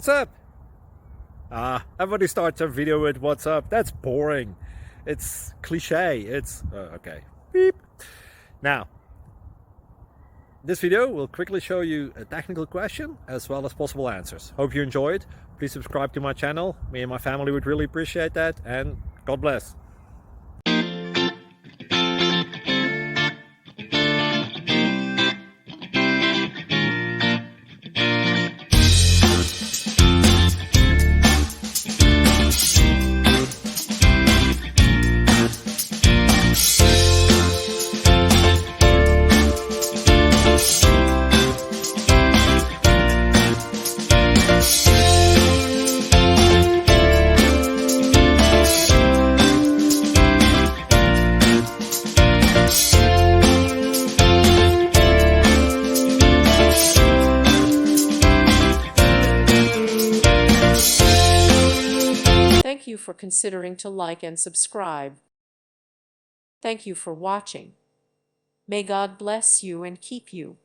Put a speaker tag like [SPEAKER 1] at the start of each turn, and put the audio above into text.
[SPEAKER 1] what's up? Everybody starts their video with what's up. That's boring. It's cliche. It's okay. Beep. Now, this video will quickly show you a technical question as well as possible answers. Hope you enjoyed. Please subscribe to my channel. Me and my family would really appreciate that, and God bless.
[SPEAKER 2] Thank you for considering to like and subscribe. Thank you for watching. May God bless you and keep you.